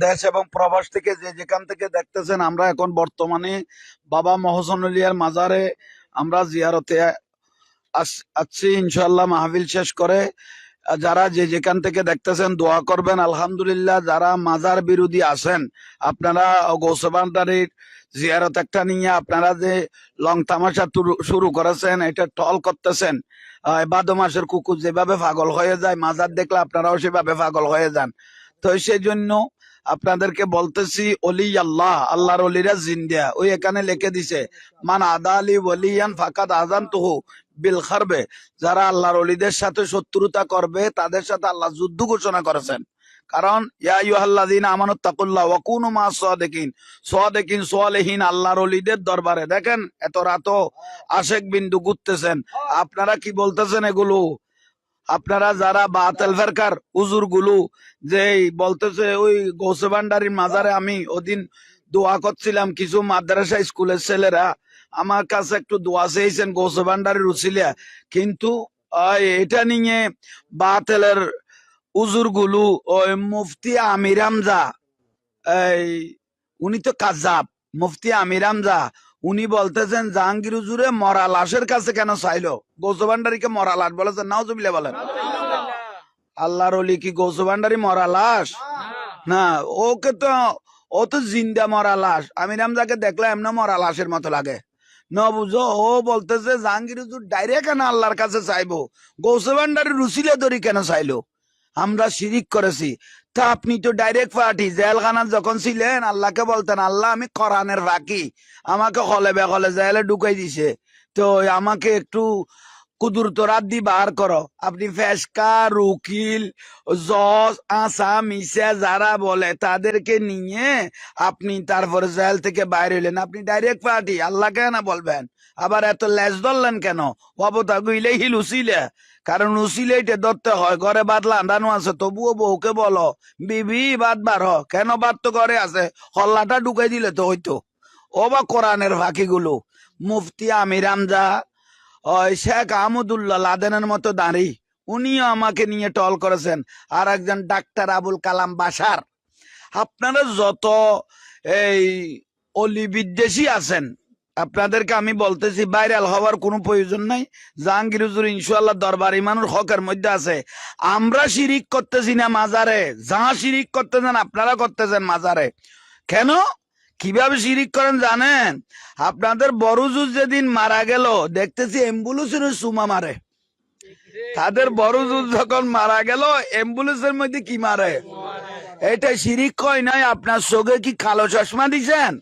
দেশ এবং প্রবাস থেকে যে যেখান থেকে দেখতেছেন, আমরা এখন বর্তমানে বাবা মহসিন আলিয়ার মাজারে আমরা জিয়ারতে আসছি। ইনশাল্লাহ মাহফিল শেষ করে যারা যে যেখান থেকে দেখতেছেন দোয়া করবেন। আলহামদুলিল্লাহ, যারা মাজার বিরোধী আছেন, আপনারা গৌসবান্ডারির জিয়ারত একটা নিয়ে আপনারা যে লং তামাশা শুরু করেছেন, এটা টল করতেছেন। ভাদ্র মাসের কুকুর যেভাবে পাগল হয়ে যায়, মাজার দেখলে আপনারাও সেভাবে পাগল হয়ে যান। তো সেই জন্য আপনাদেরকে বলতেছি, অলি আল্লাহ, আল্লাহর অলিরা জিন্দিয়া। ওই এখানে লিখে দিছে, মান আদা আলী ওলিয়ান ফাকাদ আজান তুহু বিল খারবে। যারা আল্লাহর অলিদের সাথে শত্রুতা করবে তাদের সাথে আল্লাহ যুদ্ধ ঘোষণা করেছেন। কারণ ইয়া আইয়ুহাল্লাযীনা আমানুত্তাকুল্লাহ ওয়া কুনু মা'আস সাদিকিন, সাদিকিন সালেহিন আল্লাহর অলিদের দরবারে দেখেন এত রাতও আশেক বিন্দু ঘুরতেছেন। আপনারা কি বলতেছেন এগুলো? আপনারা যারা বাতিল ফেরকার হুজুর গুলো যে বলতেছে, ওই গৌসে ভান্ডারির মাজারে আমি ওদিন দোয়া করছিলাম, কিছু মাদ্রাসা স্কুলের ছেলেরা আমার কাছে একটু দোয়া চেয়েছেন গৌসে ভান্ডারির উসিলা, কিন্তু এটা নিয়ে বাতিলের হুজুর গুলো, ওই মুফতি আমির হামজা, উনি তো কাযাব, মুফতি আমির হামজা, উনি বলতেছেন জাহাঙ্গীর হুজুরে মরা লাশের কাছে কেন চাইলো? গৌসে ভান্ডারিকে মরা লাশ বলেছেন, নাউজুবিল্লাহ বলেন। আল্লাহর ওলি কি গৌসে ভান্ডারি মরা লাশ? না, ওকে তো, ও তো জিন্দা মরা লাশ। আমির হামজাকে দেখলে এমনি মরা লাশের মতো লাগে না, বুঝো? ও বলতেছে জাহাঙ্গীর হুজুর ডাইরেক্ট কেন আল্লাহর কাছে চাইবো, গৌসে ভান্ডারি রুসিলে ধরি কেন চাইলো? আমরা শিরিক করেছি। তা আপনি তো ডাইরেক্ট পার্টি জেলখানা যখন ছিলেন আল্লাহকে বলতেন, আল্লাহ আমি কোরআনের ফাঁকি, আমাকে হলে বেকলে জেলে ঢুকাই দিছে, তো আমাকে একটু কুদুরত রাত দি বার করো। আপনি ফেসকার উকিল জজ আসামিসে যারা বলে তাদেরকে নিয়ে আপনি তারপরে জেল থেকে বাইরে হলেন। আপনি ডাইরেক্ট পার্টি, আল্লাহ কেন বলবেন? আবার এত লেজ ধরলেন কেন? অবতা গুইলে হিল উসিলে, কারণ উসিলে এটা ধরতে হয়। ঘরে বাদলা আন্দানো আছে, তবুও বউকে বলো বিবি বাদ বার হ। কেন বাদ? তো ঘরে আছে, হল্লাটা ঢুকাই দিলে তো হইতো। ও বা কোরআনের ফাঁকি গুলো। মুফতি আমির হামজা, শেখ আহমদুল্লাহ লাদেনের মতো দাঁড়ি, উনিও আমাকে নিয়ে টল করেছেন। আর একজন ডাক্তার আবুল কালাম বাশার। আপনারা যত এই অলি বিদ্বেষী আছেন, আপনাদেরকে আমি বলতেছি ভাইরাল হওয়ার কোনো প্রয়োজন নাই। জাহাঙ্গীর হুজুর ইনশাআল্লাহ দরবার ইমানুর হকের মধ্যে আছে। আমরা শিরিক করতেছি না মাজারে, যা শিরিক করতেছেন আপনারা করতেছেন মাজারে। কেন কিভাবে শিরিক করেন জানেন? আপনাদের বড় জুজ যেদিন মারা গেল দেখতেছি অ্যাম্বুলেন্সের সুমা মারে। তাদের বড় জুজ যখন মারা গেল অ্যাম্বুলেন্সের মধ্যে কি মারে? এটা শিরিক কয় নাই। আপনার চোখে কি কালো চশমা দিছেন?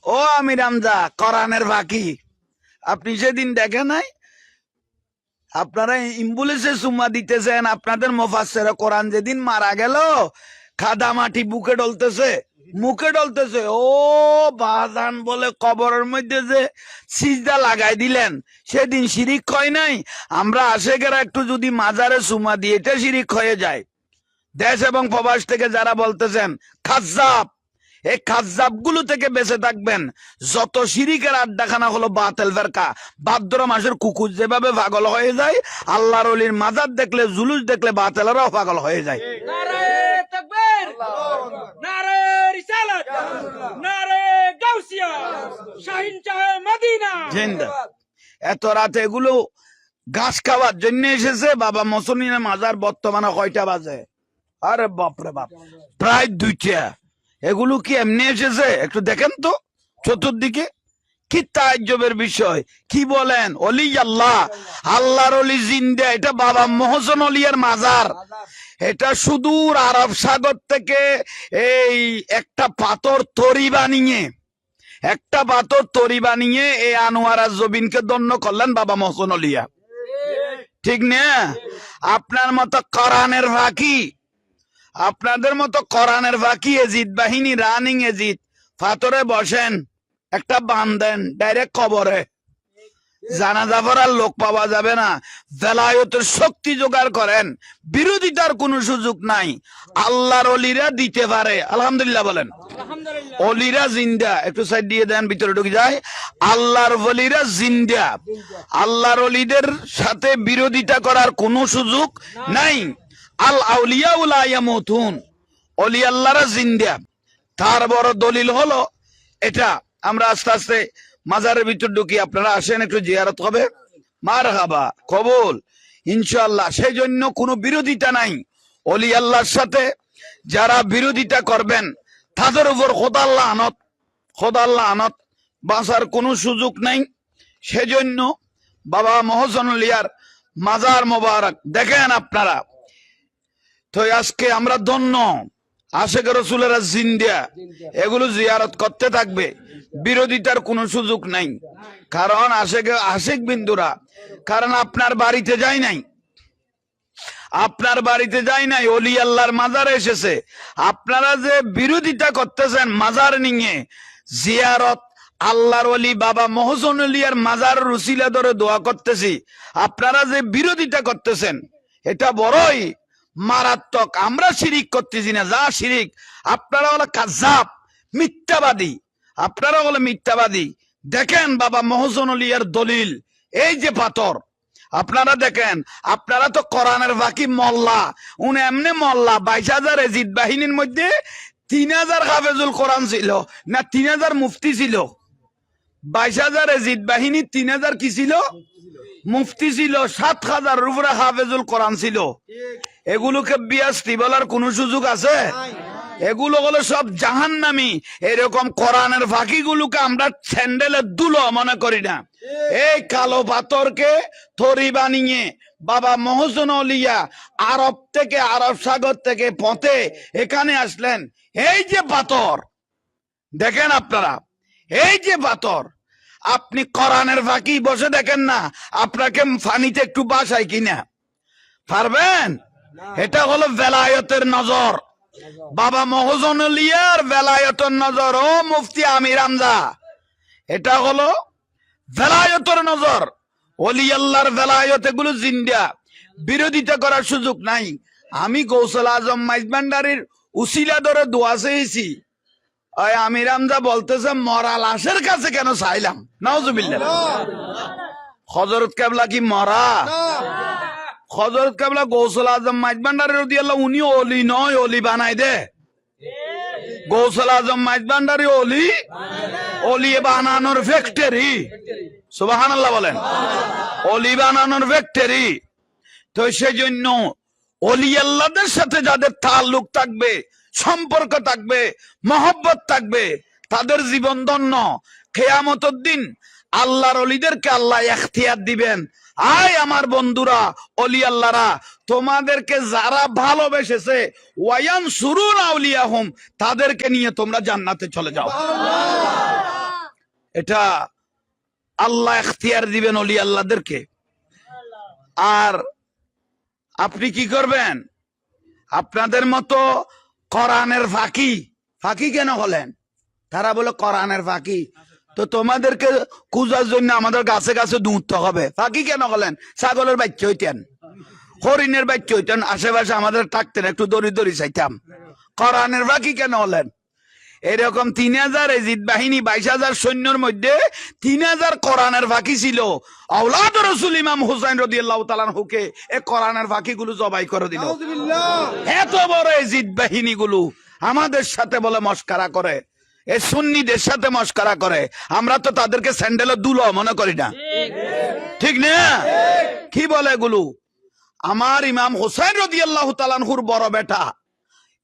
ও আমির হামজা কোরআনের ফাঁকি, আপনি সেদিন দেখেন নাই? আপনারা অ্যাম্বুলেন্সে সুমা দিতেছেন। আপনাদের মুফাসসির কোরআন যেদিন মারা গেল খাদা মাটি বুকে ডলতেছে, মুখে ডলতেছে। ও বাজান বলে কবরের মধ্যে যে সিজদা লাগাই দিলেন, সেদিন শিরিক হয় নাই? আমরা আশেকেরা একটু যদি মাজারে সুমা দিয়ে এটা শিরিক হয়ে যায়। দেশ এবং প্রবাস থেকে যারা বলতেছেন খাজ্জাব, এই খাজ্জাব গুলো থেকে বেঁচে থাকবেন। যত শিরিকের আড্ডাখানা হলো বাতিল ফেরকা। ভাদ্র মাসের কুকুর যেভাবে পাগল হয়ে যায়, আল্লাহর ওলির মাজার দেখলে জুলুস দেখলে বাতিলেরাও পাগল হয়ে যায়। এত রাতে এগুলো ঘাস খাওয়ার জন্য এসেছে। বাবা মহসিনের মাজার বর্তমানে কয়টা বাজে? আরে বাপরে বাপ, প্রায় 2টা। এগুলো কি এমনি এসেছে? একটু দেখেন তো চতুর্দিকে, কি তাজ্জবের বিষয়। কি বলেন? অলি আল্লাহ, আল্লাহর অলি জিন্দা। এটা বাবা মহসিন আলিয়ার মাজার। এটা সুদূর আরব সাগর থেকে এই একটা পাথর তরি বানিয়ে এই আনোয়ারা জবিনকে দণ্ড করলেন বাবা মহসিন আলিয়া। ঠিক না? আপনার মতো কোরআনের ফাঁকি, আপনাদের মতো কোরআনের ফাঁকি এজিদ বাহিনী, রানিং এজিদ, ফাতরে বসেন, একটা বান দেন ডাইরেক্ট কবরে। জানাজা পড়ার লোক পাওয়া যাবে না। বেলায়েতের শক্তি জোগাড় করেন, বিরোধিতার কোনো সুযোগ নাই। আল্লাহর অলিরা দিতে পারে, আলহামদুলিল্লাহ বলেন। অলিরা জিন্দা, একটু সাইড দিয়ে দেন, ভিতরে ঢুকে যায়। আল্লাহর অলিরা জিন্দা, আল্লাহর অলিদের সাথে বিরোধিতা করার কোনো সুযোগ নাই। আল আউলিয়া লা ইয়ামুতুন, অলি আল্লাহরা জিন্দা। তার বড় দলিল হলো এটা। আমরা আস্তে আস্তে মাজারের ভিতর ঢুকি, আপনারা আসেন, একটু জিয়ারত হবে। মারহাবা, কবুল ইনশাআল্লাহ। সেই জন্য কোনো বিরোধিতা নাই। অলি আল্লাহর সাথে যারা বিরোধিতা করবেন তাদের উপর খোদা লানত, বাঁচার কোনো সুযোগ নাই। সেজন্য বাবা মহসিন আউলিয়ার মাজার মোবারক দেখেন আপনারা। তো আজকে আমরা ধন্য, আশিক রাসূলেরা জিন্দা, এগুলো জিয়ারত করতে থাকবে, বিরোধিতার কোনো সুযোগ নাই। কারণ আশিক বিন্দুরা, কারণ আপনার বাড়িতে যায় নাই, অলি আল্লাহর মাজারে এসেছে। আপনারা যে বিরোধিতা করতেছেন মাজার নিয়ে, জিয়ারত আল্লাহর ওলি বাবা মহসিন আউলিয়ার মাজার রুসিলা ধরে দোয়া করতেছি, আপনারা যে বিরোধিতা করতেছেন এটা বড়ই মারাত্মক। আমরা শিরিক করতেছি না, যা শিরিক। আপনারা হলো কায্যাব, মিথ্যাবাদী, আপনারা হলো মিথ্যাবাদী। দেখেন বাবা মহসিন আউলিয়ার দলিল, এই যে পাথর, আপনারা দেখেন। আপনারা তো কোরআনের বাকি মোল্লা, উনি এমনি মোল্লা। 22,000 এজিদ বাহিনীর মধ্যে 3,000 হাফেজুল কোরআন ছিল না 3,000 মুফতি ছিল? 22,000 এজিদ বাহিনী 3,000 কি ছিল? মুফতি ছিল। 7,000 উপরে হাফেজুল কোরআন ছিল। এগুলোকে বিয়াস্তি বলার কোন সুযোগ আছে? এগুলো হলো সব জাহান্নামী। এরকম কোরআনের ফাঁকিগুলোকে আমরা স্যান্ডেলের দুলো মনে করি না। এই কালো পাথরকে থরি বানিয়ে বাবা মহসিন আউলিয়া আরব থেকে, আরব সাগর থেকে পথে এখানে আসলেন। এই যে পাথর দেখেন আপনারা, এই যে পাথর, আপনি কোরআনের ফাঁকি বসে দেখেন না, আপনাকে ফানিতে একটু বাসায় কিনা পারবেন? এটা হলো বেলায়েতের নজর, বাবা মহসিন আউলিয়ার বেলায়েতের নজর। ও মুফতি আমির হামজা, এটা হলো বেলায়েতের নজর, ওলি আল্লাহর বেলায়েত। এগুলো জিন্দা, বিরোধিতা করার সুযোগ নাই। আমি গৌসুল আজম মাইজভান্ডারির উসিলা ধরে দোয়া চেয়েছি। আমির হামজা বলতেছে মরা লাশের কাছে কেন চাইলাম? নাউজুবিল্লাহ। হযরত কেবলা কি মরা? হযরত কেবলা গৌসুল আজম মাইজভান্ডারি রাদিয়াল্লাহু, উনি ওলি নয়, ওলি বানাই দে। গৌসুল আজম মাইজভান্ডারি ওলি বানানোর ফ্যাক্টরি। সুবহানাল্লাহ বলেন। ওলি বানানোর ফ্যাক্টরি। তো সেজন্য ওলি আল্লাহদের সাথে যাদের তাল্লুক থাকবে, সম্পর্ক থাকবে, মহব্বত থাকবে, তাদের জীবন ধন্য। কিয়ামতের দিন আল্লাহর ওলিদেরকে আল্লাহ ইখতিয়ার দিবেন, আয় আমার বন্ধুরা ওলি আল্লাহরা, তোমাদেরকে যারা ভালোবেসেছে ওয়ায়ান সুরুন আউলিয়াহুম, তাদেরকে নিয়ে তোমরা জান্নাতে চলে যাও। এটা আল্লাহ ইখতিয়ার দিবেন ওলি আল্লাহদেরকে। আর আপনি কি করবেন? আপনাদের মতো কোরআনের ফাঁকি কেন হলেন? তারা বলে কোরআনের ফাঁকি, তো তোমাদেরকে খুঁজার জন্য আমাদের গাছে গাছে দৌড়তে হবে। ফাঁকি কেন হলেন? ছাগলের বাচ্চা হইতেন, হরিণের বাচ্চা হইতেন, আশেপাশে আমাদের থাকতেন, একটু দড়ি দড়ি চাইতাম। কোরআনের ফাঁকি কেন হলেন? এরকম 3,000 এজিদ বাহিনী, 22,000 সৈন্যর মধ্যে 3,000 কোরআনের ফাঁকি ছিল। আওলাদ রাসূল ইমাম হুসাইন রাদিয়াল্লাহু তাআলা আনহুকে এই কোরআনের ফাঁকিগুলো জবাই করে দিল। এত বড় এজিদ বাহিনীগুলো আমাদের সাথে বলে মস্কারা করে, এই সুন্নিদের সাথে মস্কারা করে। আমরা তো তাদেরকে স্যান্ডেলের দুলো মনে করি না, ঠিক না? কি বলে এগুলো? আমার ইমাম হুসাইন রাদিয়াল্লাহু তাআলা আনহুর বড় বেটা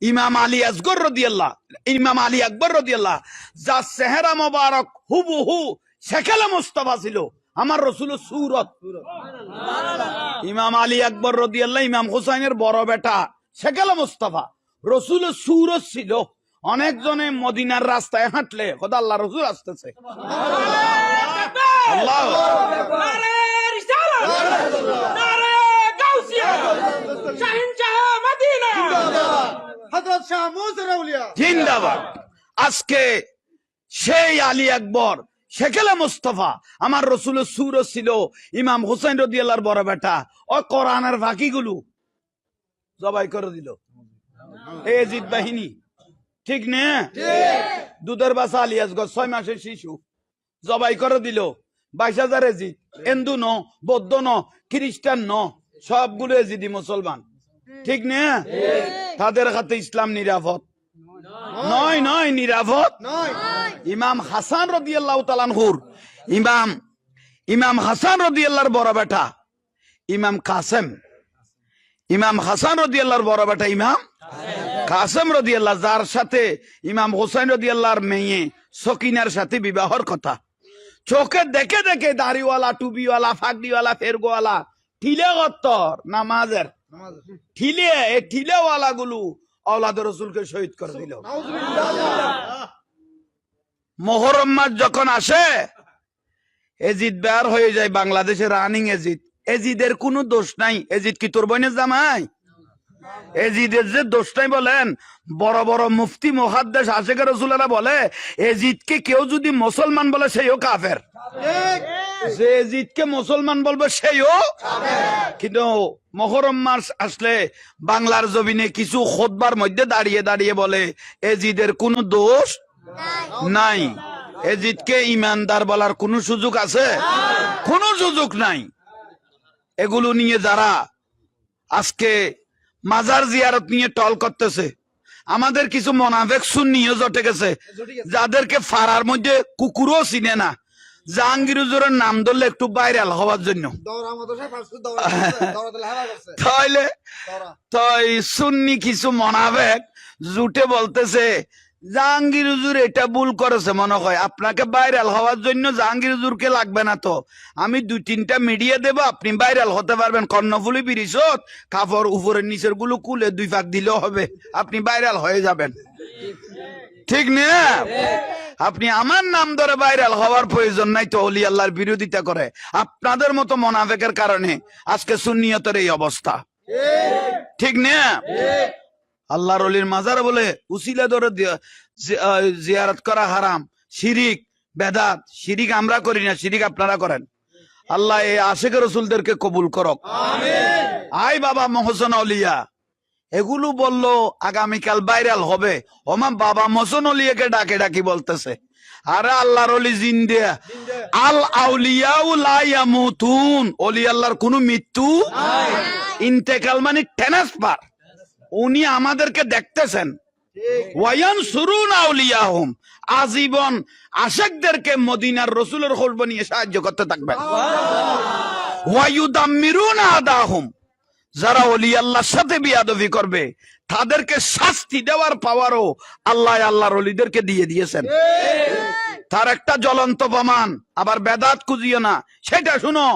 ইমাম আলী আসগর রাদিয়াল্লাহু, ইমাম আলী আকবর রাদিয়াল্লাহু, যার চেহারা মোবারক হুবহু শেখালে মুস্তাফা ছিল, আমার রাসূলের সূরত। ইমাম আলী আকবর রাদিয়াল্লাহু ইমাম হুসাইনের বড় বেটা, শেখালে মুস্তাফা, রাসূলের সূরত ছিল। অনেকজনে মদিনার রাস্তায় হাঁটলে খোদা আল্লাহ রাসূল আসতেছে, আল্লাহু আকবার, জিন্দাবাদ। আজকে সেই আলী আকবর শেখেলে মুস্তাফা, আমার রাসূলের সূরত ছিল, ইমাম হুসাইন রাদিয়াল্লাহু বড় বেটা, ও কোরআনের ফাঁকিগুলো জবাই করে দিল এজিদ বাহিনী, ঠিক না? দুধের বাসা আলী আসগর 6 মাসের শিশু জবাই করে দিল। 22,000 এজিদ, হিন্দু ন, বৌদ্ধ ন, খ্রিস্টান ন, সবগুলো এজিদি মুসলমান, ঠিক না? তাদের হাতে ইসলাম নিরাপদ নয়, নয় নিরাপদ। ইমাম হাসান রাদিয়াল্লাহু তাআলা আনহুর ইমাম হাসান রাদিয়াল্লাহর বড় বেটা ইমাম কাসেম, ইমাম হাসান রাদিয়াল্লাহর বড় বেটা ইমাম কাসেম রাদিয়াল্লাহ, যার সাথে ইমাম হোসেন রাদিয়াল্লাহর মেয়ে সকিনার সাথে বিবাহর কথা, চোখে দেখে দেখে দাড়িওয়ালা, টুপিওয়ালা, ফাগড়িওয়ালা, ফেরগোওয়ালা, ঠিলে গত্তর নামাজের ঠিলে, এই ঠিলেওয়ালা গুলো আওলাদ রসুলকে শহীদ করে দিল। মুহররম মাস যখন আসে এজিদ বের হয়ে যায় বাংলাদেশে, রানিং এজিদ। এজিদের কোনো দোষ নাই। এজিদ কি তোর বোনের জামাই? এজিদের যে দোষ নাই বলেন, বড় বড় মুফতি মুহাদ্দিস আশিকে রাসূলেরা বলে এজিদকে কেউ যদি মুসলমান বলে সেও কাফের, যে এজিদকে মুসলমান বলবে সেও। কিন্তু মুহররম মাস আসলে বাংলার জমিনে কিছু খুতবার মধ্যে দাঁড়িয়ে দাঁড়িয়ে বলে এজিদের কোনো দোষ নাই। এজিদকে ইমানদার বলার কোনো সুযোগ আছে? কোনো সুযোগ নাই। এগুলো নিয়ে যারা আজকে মাজার জিয়ারত নিয়ে টল করতেছে, আমাদের কিছু মোনাফেক সুন্নিও জটে গেছে, যাদেরকে ফাড়ার মধ্যে কুকুরও চিনে না। জাহাঙ্গীর হুজুরের নাম ধরলে একটু ভাইরাল হওয়ার জন্য তাই সুন্নি কিছু মোনাফেক জুটে বলতেছে জাহাঙ্গীর হুজুর এটা ভুল করেছে মনে হয়, আপনাকে ভাইরাল হওয়ার জন্য জাহাঙ্গীর হুজুরকে লাগবে না তো, আমি 2-3টা মিডিয়া দেব, আপনি ভাইরাল হতে পারবেন। কর্ণফুলি ব্রিজত কাপড় উপরের নিচের গুলো কুলে 2 ফাঁক দিলেও হবে, আপনি ভাইরাল হয়ে যাবেন। ঠিক না? আপনি আমার নাম ধরে ভাইরাল হওয়ার প্রয়োজন নাই তো। ওলি আল্লাহর বিরোধিতা করে আপনাদের মতো মোনাফেকের কারণে আজকে সুন্নিয়তের এই অবস্থা। ঠিক না? আল্লাহর ওলির মাজার বলে উসিলা ধরে জিয়ারত করা হারাম, শিরিক, বেদাত। শিরিক আমরা করি না, শিরিক আপনারা করেন। আল্লাহ এই আশিক রাসূলদেরকে কবুল করক। আমিন। আই বাবা মোহসেন আউলিয়া এগুলো বললো আগামীকাল ভাইরাল হবে। ওমা বাবা মোহসেন আউলিয়াকে ডাকে ডাকি বলতেছে, আরে আল্লাহর ওলি জিন্দে, আল আউলিয়াউ লা ইয়ামুতুন, ওলি আল্লাহর কোনো মৃত্যু নাই। ইন্তেকাল মানে ট্রান্সফার। উনি আমাদেরকে দেখতেছেন। ওয়ায়ানসুরুন আউলিয়াহুম, আজীবন আশিকদেরকে মদিনার রাসূলের খোঁজ নিয়ে সাহায্য করতে থাকবেন। ওয়ায়ুদাম্মিরুন আদাহুম, যারা ওলি আল্লাহর সাথে বিয়াদবি করবে তাদেরকে শাস্তি দেওয়ার পাওয়ারও আল্লাহ আল্লাহর ওলিদেরকে দিয়ে দিয়েছেন। তার একটা জ্বলন্ত প্রমাণ, আবার বেদাত খুঁজিও না, সেটা শুনো।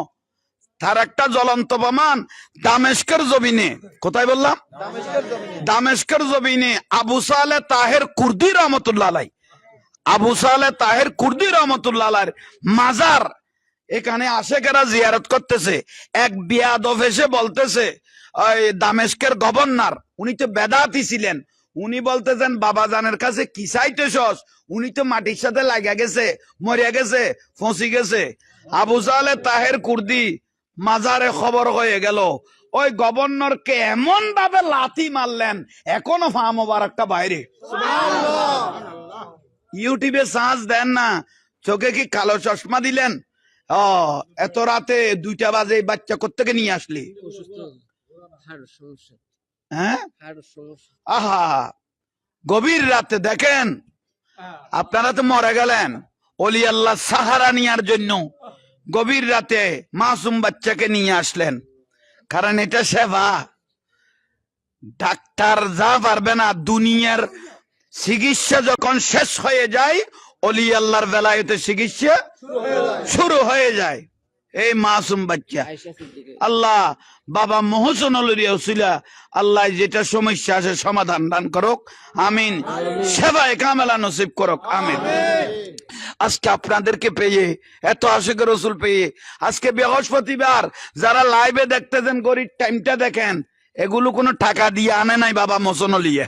তার একটা জ্বলন্ত প্রমাণ দামেস্কের জমিনে, কোথায় বললাম? দামেস্কের জমিনে আবু সালেহ তাহের কুর্দি রহমতুল্লাহ আলাইহি, আবু সালেহ তাহের কুর্দি রহমতুল্লাহ আলাইহির মাজার এখানে আশেকেরা জিয়ারত করতেছে। এক বিয়াদব এসে বলতেছে, ওই দামেস্কের গভর্নর, উনি তো বেদাতি ছিলেন, উনি বলতেছেন বাবাজানের কাছে কি চাইতেছস, উনি তো মাটির সাথে লাগা গেছে, মরিয়া গেছে, ফসি গেছে। আবু সালেহ তাহের কুর্দি মাজারে খবর হয়ে গেল, ওই গভর্নরকে এমন ভাবে লাথি মারলেন এখনো ফা মোবারকটা বাইরে। ইউটিউবে সার্চ দেন না, চোখে কি কালো চশমা দিলেন? এত রাতে 2টা বাজে বাচ্চা কোত্থেকে নিয়ে আসলি? হ্যাঁ, আহা, গভীর রাতে দেখেন। আপনারা তো মরে গেলেন, ওলি আল্লাহ সাহারা নেওয়ার জন্য গভীর রাতে মাসুম বাচ্চাকে নিয়ে আসলেন, কারণ এটা সেবা। ডাক্তার যা পারবে না, দুনিয়ার চিকিৎসা যখন শেষ হয়ে যায় ওলি আল্লাহর বেলায়েতে চিকিৎসা শুরু হয়ে যায়। এই মাসুম বাচ্চা আল্লাহ বাবা মোহসেন আউলিয়া উসিলা আল্লাহ যেটা সমস্যা আছে সমাধান দান করুক, আমিন। সেবায়ে কামেলা নসিব করুক, আমিন। আজকে আপনাদেরকে পেয়ে, এত আশিক রাসূল পেয়ে, আজকে বৃহস্পতিবার যারা লাইভে দেখতেছেন গরিব টাইমটা দেখেন, এগুলো কোনো টাকা দিয়ে আনে নাই বাবা মোহসেন আউলিয়া।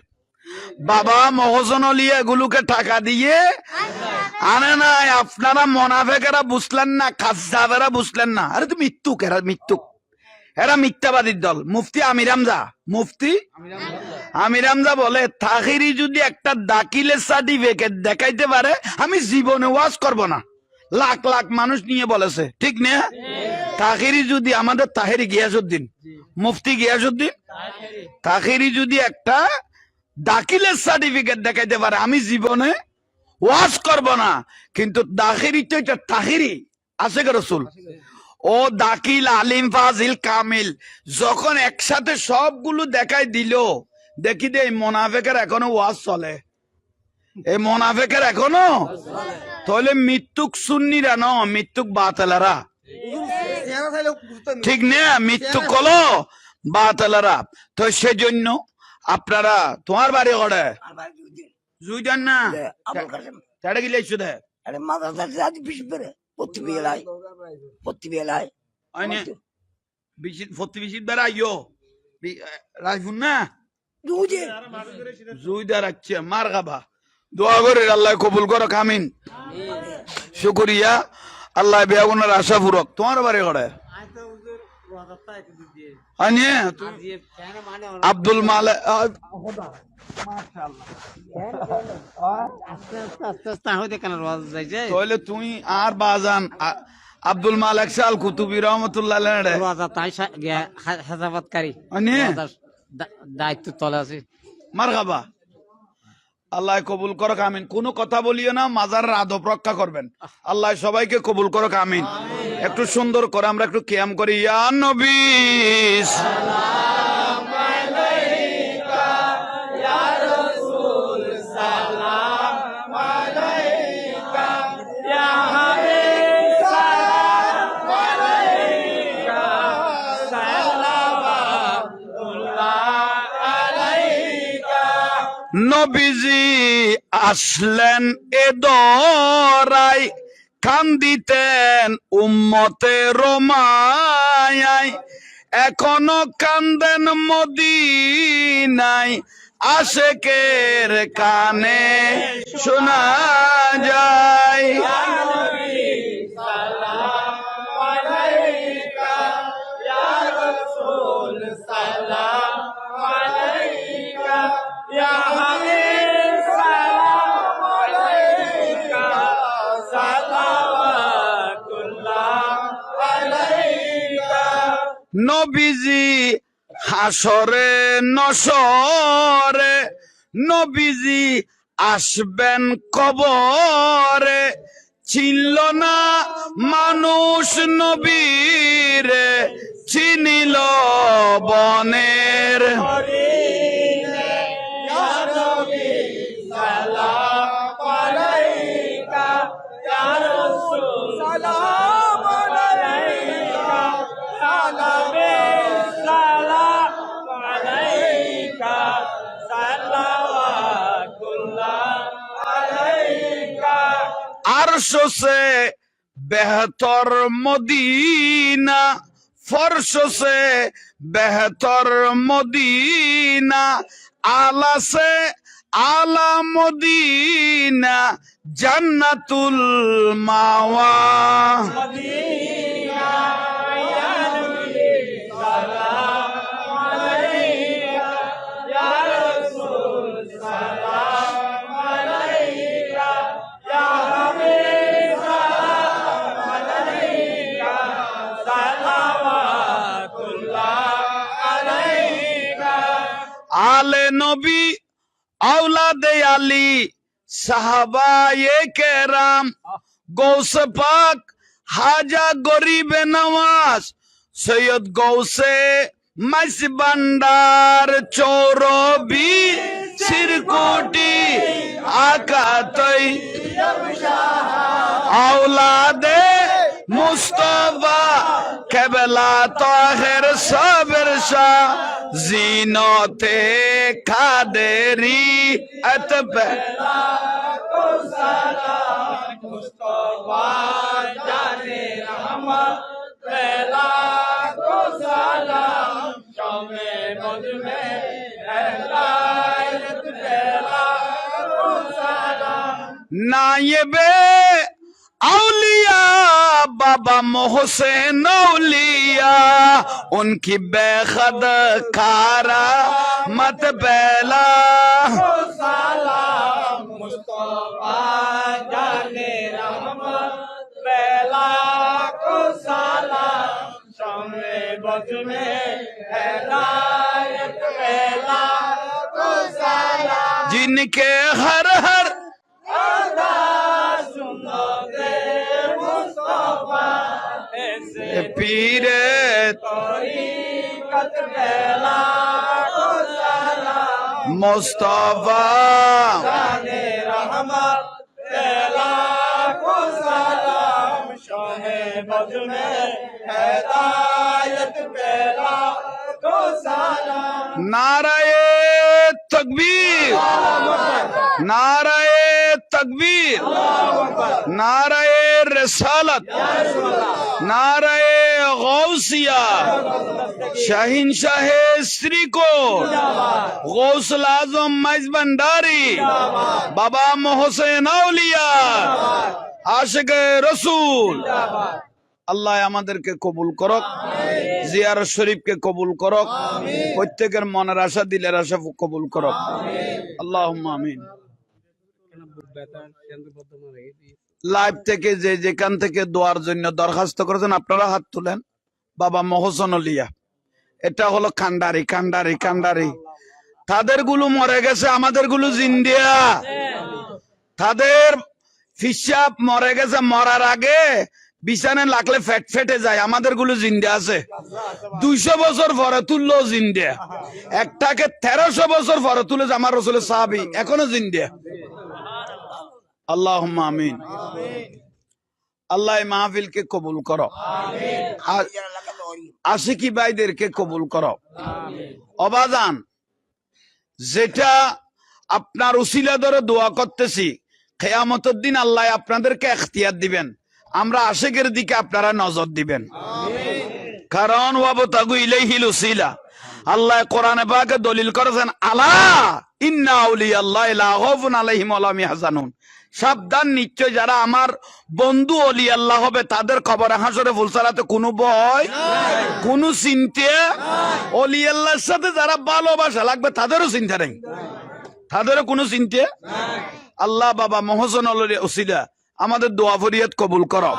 বাবা মোহসেন আউলিয়া এগুলোকে টাকা দিয়ে আনে নাই। আপনারা মোনাফেকেরা বুঝলেন না, কাজ্জাবেরা বুঝলেন না। আরে তো মৃত্যুক, এরা মৃত্যুক, এরা মিথ্যাবাদীর দল। মুফতি আমির হামজা, মুফতি আমির হামজা বলে তাহিরি যদি একটা দাখিলের সার্টিফিকেট দেখাইতে পারে আমি জীবনে ওয়াজ করব না। লাখ লাখ মানুষ নিয়ে বলেছে, ঠিক না? তাহিরি যদি আমাদের তাহিরি গিয়াসউদ্দিন, মুফতি গিয়াসউদ্দিন তাহিরি যদি একটা দাখিলের সার্টিফিকেট দেখাইতে পারে, আমি জীবনে ওয়াজ করব না, কিন্তু দাখিরি তো এটা তাহিরি আছে কে রসুল? ও দাখিল আলিম ফাজিল কামিল যখন একসাথে সবগুলো দেখাই দিল, দেখি দে এই মোনাফেকের এখনো ওয়াজ চলে, এই মোনাফেকের এখনো। তাহলে মৃত্যুক সুন্নিরা ন, মৃত্যুক বাতেলারা, ঠিক না? মৃত্যু কলো বাতেলারা। তো সেজন্য আপনারা, তোমার বাড়ি করে জুইদান না চাড়ে গিলে দে রাজপুর না জুইদার আচ্ছা মার খাবা। দোয়া করে আল্লাহ কবুল করো, কামিন। শুকরিয়া, আল্লাহ বেগুনের আশা পূরক। তোমার বাড়ি করে আব্দুল মালিক, তাহলে তুই আর বাজান আব্দুল মালিক সাল কুতুবি রহমতুল্লাহ হেফাজতকারী দায়িত্ব তলে আছে। মারহাবা, আল্লাহ কবুল করো, আমিন। কোনো কথা বলিও না, মাজারের আদব রক্ষা করবেন। আল্লাহ সবাইকে কবুল করো, আমিন। একটু সুন্দর করে আমরা একটু কিয়াম করি। ইয়া নবী সালাম আলাইকা, ইয়া রাসূল সালাম আলাইকা, ইয়া হাবিব সালাম আলাইকা, সালাওয়াতুল্লাহ আলাইকা। নবীজি আসলেন এ দরাই, কান্দিতেন উম্মতের মায়ায়, এখনো কান্দেন মদিনায়, আশেকের কানে শোনা যায়। ইয়া নবী সালাম আলাইকা, ইয়া রাসূল সালাম আলাইকা, ইয়া হাবিব সালাম আলাইকা, সালাওয়াতুল্লাহ আলাইকা। নবীজি হাসরে নসরে, নবীজি আসবেন কবরে, চিনল না মানুষ নবীরে, চিনিল বনের अरशो से बेहतर मदीना, फर्शो से बेहतर मदीना, आला से आला मदीना, जन्नतुल मावा। मदीना या नबी सलाम अलैका, या रसूल सलाम अलैका, या हबीब सलाम अलैका, सलावतुल्लाह अलैका। आले नबी औलादे अली साहबाए केराम, गौस पाक हाजा गरीब नवाज, सैयद गौसे मस बंडार, चौरबी सिरकोटी आका तई, औलादे मुस्तफा केबला ताहिर साबिर शाह, जीनते कादेरी अतबेला को सलाम, मुस्तफा जाने रहमत बेला को सलाम, शमे मुझ में हिदायत बेला को सलाम। नायबे औलिया बाबा मोहसिन औलिया, उनकी बेखद खारा मत बेला सलाम, मुस्तफा जाने रहमत जिनके हर हर पीरे मुस्तफा नाराए तकबीर, नाराए तकबीर, नाराए रिसालत, नाराए गौसिया, शहीनशाह श्रीकोट, गौसल आजम मज भंडारी, बाबा मोहसेन औलिया, आशिक रसूल। আল্লাহ আমাদেরকে কবুল করক, জিয়ারত শরীফকে কবুল করক, প্রত্যেকের মনের আশা দিলের আশা কবুল করক, আল্লাহুম্মা আমিন। লাইভ থেকে যে যেখান থেকে দোয়ার জন্য দরখাস্ত করেছেন আপনারা হাত তুলেন। বাবা মহসেন আলিয়া, এটা হলো কান্ডারি, কান্ডারি, কান্ডারি। তাদের গুলো মরে গেছে, আমাদের গুলো জিন্দিয়া। তাদের ফিসাব মরে গেছে, মরার আগে বিছানে লাগলে ফেট ফেটে যায়, আমাদের গুলো জিন্দা আছে। 200 বছর পরে তুললো জিন্দা, একটাকে 1300 বছর পরে তুলে আমার রসুলের সাহাবী এখনো জিন্দা। আল্লাহুম্মা আমিন। আল্লাহ মাহফিলকে কবুল করো, আশিকি ভাইদেরকে কবুল করো। অবাজান যেটা আপনার উসিলা ধরে দোয়া করতেছি, কিয়ামতের দিন আল্লাহ আপনাদেরকে ইখতিয়ার দিবেন, আমরা আশিকের দিকে আপনারা নজর দিবেন। কারণ ওয়াবতাগু ইলাইহিল উসিলা, আল্লাহ কোরআনে পাকে দলিল করেছেন, আলা ইন্না আউলিয়াল্লাহি লা খাউফুন আলাইহিম ওয়া লা হুম ইয়াহজানুন। সাবধান, নিশ্চয় যারা আমার বন্ধু ওলি আল্লাহ হবে তাদের কবরে হাসরে ফুলসারাতে কোনো ভয়, কোনো চিন্তা, ওলি আল্লাহর সাথে যারা ভালোবাসা লাগবে তাদেরও চিন্তা নেই, তাদেরও কোনো চিন্তা। আল্লাহ বাবা মহসেন আলীর উসিলা আমাদের দোয়া ফরিয়াদ কবুল করো,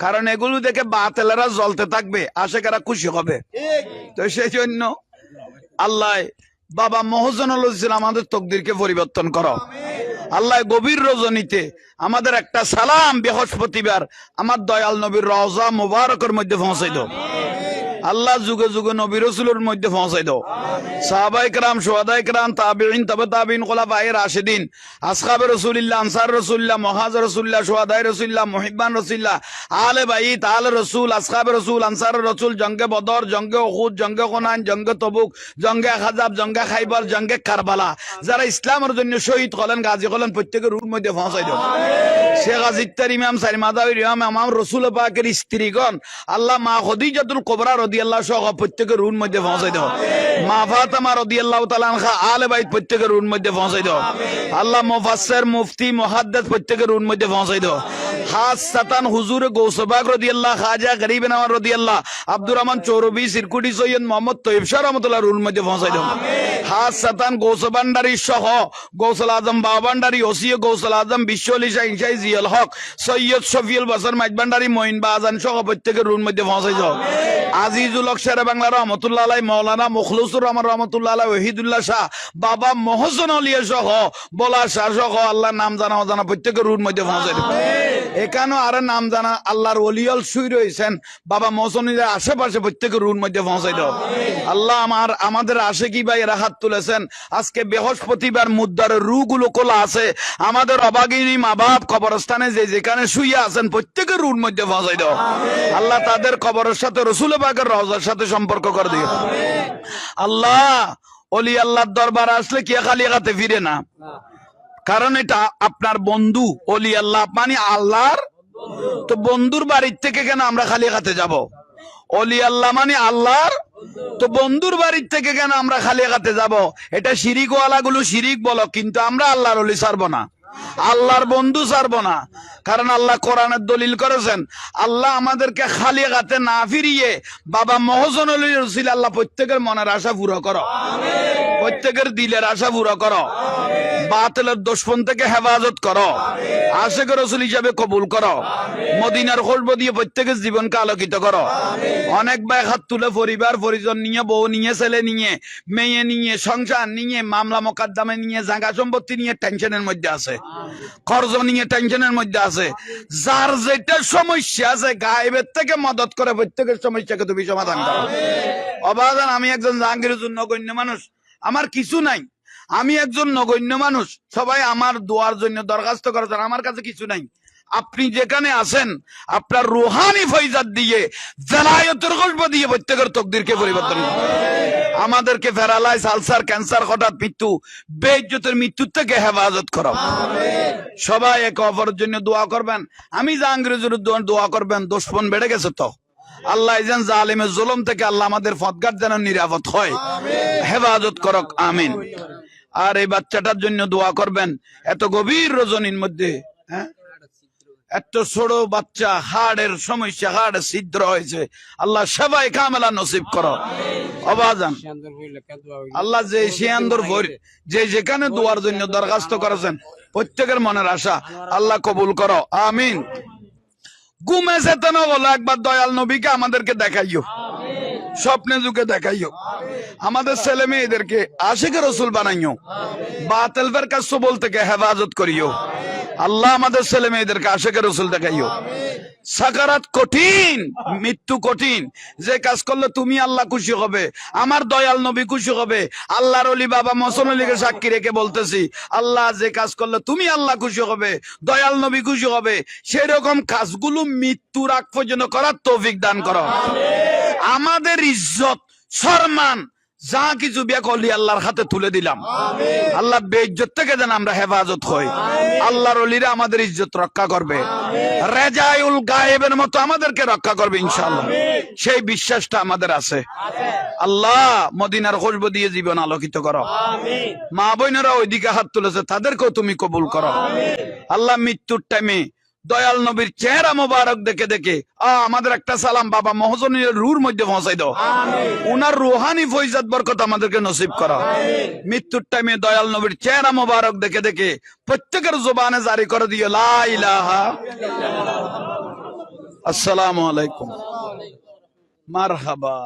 কারণ এগুলো দেখে বাতেলেরা জ্বলতে থাকবে, আশেকেরা খুশি হবে। তো সেই জন্য আল্লাহ বাবা মহসেন আলী আমাদের তকদিরকে পরিবর্তন করো। আল্লাহ গভীর রজনীতে আমাদের একটা সালাম বৃহস্পতিবার আমার দয়াল নবীর রওজা মুবারকের মধ্যে পৌঁছাই দাও। আল্লাহ যুগে যুগে নবী রাসূলের মধ্যে পৌঁছাই দাও। সাহাবায়ে কেরাম, শুহাদায়ে কেরাম, তাবিঈন, তাবে তাবিঈন, খুলাফায়ে রাশিদিন, আসহাবে রাসূলুল্লাহ, আনসার রাসূলুল্লাহ, মুহাজির রাসূলুল্লাহ, শুহাদায়ে রাসূলুল্লাহ, মুহিব্বান রাসূলুল্লাহ, আলে বাইত, আলে রাসূল, আসহাবে রাসূল, আনসার রাসূল, জঙ্গে বদর, জঙ্গে উহুদ, জঙ্গে হুনাইন, জঙ্গে তবুক, জঙ্গে আহজাব, জঙ্গে খাইবার, জঙ্গে কারবালা, যারা ইসলামের জন্য শহীদ হলেন, গাজী হলেন, প্রত্যেকের রূর মধ্যে পৌঁছাই দাও। শেখ আজিত্তার ইমাম, সাইমাদাউর ইমাম, রাসূল পাকের স্ত্রীগণ, আল্লাহ মা খাদিজাতুল কুবরা রাদিয়াল্লাহু সহ প্রত্যেকের রুর মধ্যে পৌঁছাই দাও। মা ফাতেমা রাদিয়াল্লাহু তাআলা আনহা, আলে বাইত প্রত্যেকের রুর মধ্যে পৌঁছাই দাও। আল্লাহ মুফাসসির, মুফতি, মুহাদ্দিস প্রত্যেকের রুর মধ্যে পৌঁছাই দাও। খাসসাতান হুজুর গৌসবাগ রাদিয়াল্লাহু, খাজা গরিব নওয়াজ রাদিয়াল্লাহু, আব্দুর রহমান চৌরবি, সিরকুটি সৈয়দ মোহাম্মদ তৈয়ব শাহ রাহমাতুল্লাহ রুর মধ্যে পৌঁছাই দাও। খাসসাতান গৌসবান্ডারি সহ গৌসুল আজম বাবান্ডারি, ওসিয়ে গৌসুল আজম বিশ্বলি শাহিন শাহী জিয়াল হক, সৈয়দ শফিউল বাসার মাইজবান্ডারি, মঈন বাজান সহ প্রত্যেকের রুর মধ্যে পৌঁছাই দাও। আজিজুল হক শেরে বাংলা রহমতুল্লাহ আলাইহি, মাওলানা মুখলিসুর রহমান রহমতুল্লাহ আলাইহি, ওহিদুল্লাহ শাহ, বাবা মহসেন আলিয়া সহ বলা শাহ সহ আল্লাহ নাম জানা অজানা প্রত্যেকের রুর মধ্যে পৌঁছাই দাও। এখানেও আরে নাম জানা আল্লাহর ওলিয়াল শুই রয়েছেন, বাবা মহসেনের আশেপাশে প্রত্যেকের রুর মধ্যে পৌঁছাই দাও। আল্লাহ আমাদের আশিকি ভাইয়েরা হাত তুলেছেন, আজকে বৃহস্পতিবার মুদ্রার রুগুলো খোলা আছে, আমাদের অভাগিনী মা বাপ কবরস্থানে যে যেখানে শুয়ে আছেন প্রত্যেকের রুর মধ্যে পৌঁছাই দাও। আল্লাহ তাদের কবরের সাথে রাসূল পাকের রওজার সাথে সম্পর্ক করে দিও। আল্লাহ ওলি আল্লাহর দরবারে আসলে কি খালি হাতে ফিরে না, কারণ এটা আপনার বন্ধু। ওলি আল্লাহ মানে আল্লাহর, তো বন্ধুর বাড়ির থেকে কেন আমরা খালি হাতে যাব? ওলি আল্লাহ মানে আল্লাহর, তো বন্ধুর বাড়ির থেকে কেন আমরা খালি হাতে যাব? এটা শিরিক ওয়ালা গুলো শিরিক বলো, কিন্তু আমরা আল্লাহর ওলি ছাড়বো না, আল্লাহর বন্ধু ছাড়বো না। কারণ আল্লাহ কোরআনের দলিল করেছেন, আল্লাহ আমাদেরকে খালি হাতে না ফিরিয়ে বাবা মহসেন আলীর উসিলা আল্লাহ প্রত্যেকের মনের আশা পুরো করো, প্রত্যেকের দিলের আশা পুরো করো। বাতিলের দুশমন থেকে হেফাজত করো, আশিক রাসূল হিসাবে কবুল করো, মদিনার খুশব দিয়ে প্রত্যেকের জীবনকে আলোকিত করো। অনেক ভাই হাত তুলে পরিবার পরিজন নিয়ে, বউ নিয়ে, ছেলে নিয়ে, মেয়ে নিয়ে, সংসার নিয়ে, মামলা মোকদ্দমা নিয়ে, জায়গা সম্পত্তি নিয়ে টেনশনের মধ্যে আছে, কর্জ নিয়ে টেনশনের মধ্যে আছে। যার যেটা সমস্যা আছে গায়েবের থেকে মদত করে প্রত্যেকের সমস্যাকে তুমি সমাধান করো। অবাদান আমি একজন জাহাঙ্গীরের জন্য নগণ্য মানুষ, আমার কিছু নাই, আমি একজন নগণ্য মানুষ, সবাই আমার দোয়ার জন্য দরখাস্ত করেছেন, আমার কাছে কিছু নাই। আপনি যেখানে আছেন আপনার রুহানি ফয়জাত দিয়ে, জালায়াতের খুশবু দিয়ে প্রত্যেকের তকদিরকে পরিবর্তন করুন। আমাদেরকে প্যারালাইজ, আলসার, ক্যান্সার, হঠাৎ মৃত্যু, বেইজ্জতের মৃত্যু থেকে হেফাজত করো। সবাই একে অপরের জন্য দোয়া করবেন। আমি জাহাঙ্গীরের জন্য দোয়া করবেন। দুশমন বেড়ে গেছে তো, আল্লাহ যেন জালিমের জুলুম থেকে আল্লাহ আমাদের পথঘাট যেন নিরাপদ হয়, হেফাজত করক, আমিন। আর এই বাচ্চাটার জন্য দোয়া করবেন। এত গভীর রজনীর মধ্যে এত ছোট বাচ্চা, হাড়ের সমস্যা, হাড় ছিদ্র হয়েছে, আল্লাহ সবাই কামেলা নসিব করো। অবাজান আল্লাহ যে শিয়ান্দর যে যেখানে দোয়ার জন্য দরখাস্ত করেছেন প্রত্যেকের মনের আশা আল্লাহ কবুল করো, আমিন। ঘুমে চেতনা বলো একবার দয়াল নবীকে আমাদেরকে দেখাইও, স্বপ্নে যুগে দেখাইও, আমাদের ছেলে মেয়েদেরকে আশিক রাসূল বানাইও, বাতিল ফিরকা সবল থেকে হেফাজত করিও। আল্লাহ আমাদের ছেলে মেয়েদেরকে আশিক রাসূল দেখাইও। সাকারাত কঠিন, মৃত্যু কঠিন, যে কাজ করলে তুমি আল্লাহ খুশি হবে, আমার দয়াল নবী খুশি হবে। আল্লাহর ওলি বাবা মোহসেন আলীকে সাক্ষী রেখে বলতেছি, আল্লাহ যে কাজ করলে তুমি আল্লাহ খুশি হবে, দয়াল নবী খুশি হবে, সেরকম কাজগুলো মৃত্যুর আগ পর্যন্ত করার তৌফিক দান করো। আমাদের ইজ্জত, সম্মান যা কিছু বিয়া করলি আল্লাহর হাতে তুলে দিলাম, আল্লাহ বেইজ্জত থেকে যেন আমরা হেফাজত হই। আল্লাহর ওলিরা আমাদের ইজ্জত রক্ষা করবে, রেজাউল গায়েবের মতো আমাদেরকে রক্ষা করবে ইনশাআল্লাহ, সেই বিশ্বাসটা আমাদের আছে। আল্লাহ মদিনার খুশবু দিয়ে জীবন আলোকিত করো। মা বোনেরা ওইদিকে হাত তুলেছে, তাদেরকেও তুমি কবুল করো। আল্লাহ মৃত্যুর টাইমে দয়াল নবীর চেহারা মোবারক দেখে দেখে আমাদের একটা সালাম বাবা মহসনের রুর মধ্যে পৌঁছাই দাও, উনার রুহানি ফয়জাত বরকত আমাদেরকে নসিব করো। মৃত্যুর টাইমে দয়াল নবীর চেহারা মোবারক দেখে দেখে প্রত্যেকের জবানে জারি করে দিও লা ইলাহা। আসসালামু আলাইকুম, মারহাবা।